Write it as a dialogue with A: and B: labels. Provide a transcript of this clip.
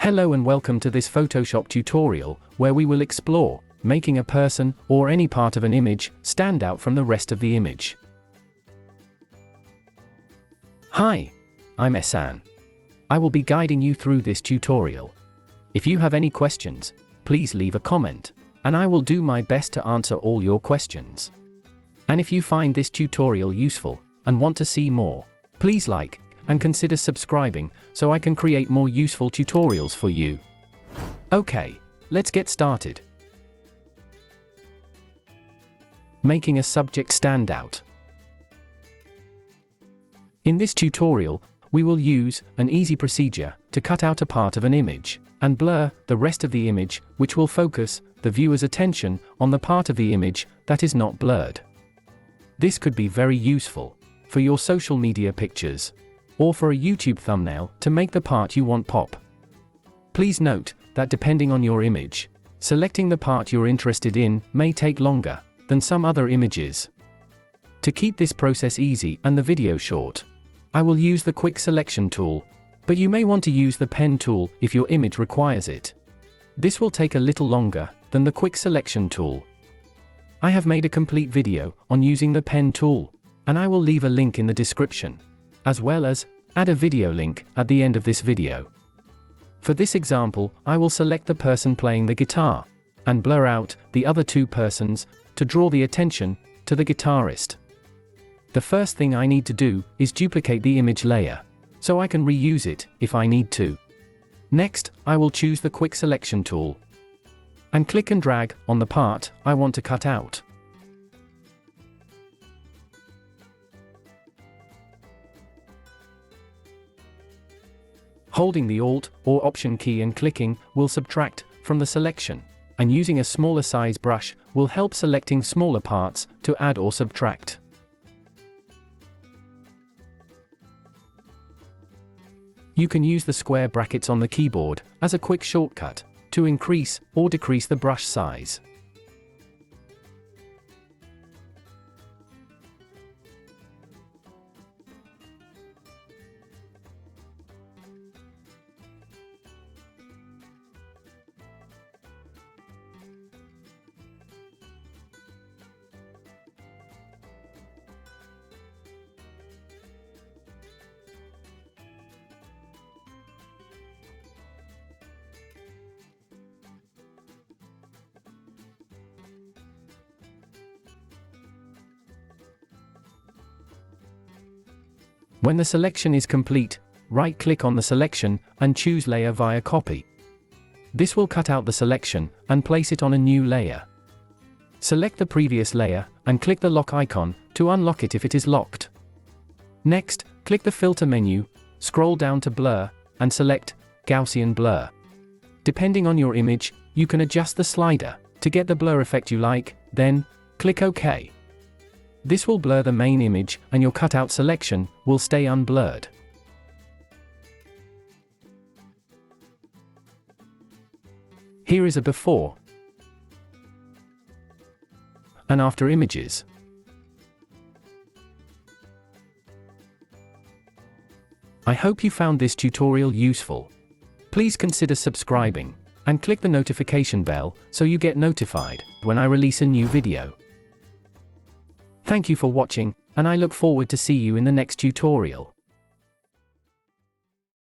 A: Hello and welcome to this Photoshop tutorial, where we will explore making a person or any part of an image stand out from the rest of the image. Hi, I'm Ehsan. I will be guiding you through this tutorial. If you have any questions, please leave a comment, and I will do my best to answer all your questions. And if you find this tutorial useful and want to see more, please like and consider subscribing so I can create more useful tutorials for you. Okay, let's get started. Making a subject stand out. In this tutorial, we will use an easy procedure to cut out a part of an image and blur the rest of the image, which will focus the viewer's attention on the part of the image that is not blurred. This could be very useful for your social media pictures or for a YouTube thumbnail to make the part you want pop. Please note that depending on your image, selecting the part you're interested in may take longer than some other images. To keep this process easy and the video short, I will use the quick selection tool, but you may want to use the pen tool if your image requires it. This will take a little longer than the quick selection tool. I have made a complete video on using the pen tool, and I will leave a link in the description, as well as add a video link at the end of this video. For this example, I will select the person playing the guitar and blur out the other two persons to draw the attention to the guitarist. The first thing I need to do is duplicate the image layer, so I can reuse it if I need to. Next, I will choose the quick selection tool and click and drag on the part I want to cut out. Holding the Alt or Option key and clicking will subtract from the selection, and using a smaller size brush will help selecting smaller parts to add or subtract. You can use the square brackets on the keyboard as a quick shortcut to increase or decrease the brush size. When the selection is complete, right-click on the selection and choose Layer via Copy. This will cut out the selection and place it on a new layer. Select the previous layer and click the lock icon to unlock it if it is locked. Next, click the Filter menu, scroll down to Blur, and select Gaussian Blur. Depending on your image, you can adjust the slider to get the blur effect you like, then click OK. This will blur the main image and your cutout selection will stay unblurred. Here is a before and after images. I hope you found this tutorial useful. Please consider subscribing and click the notification bell so you get notified when I release a new video. Thank you for watching, and I look forward to see you in the next tutorial.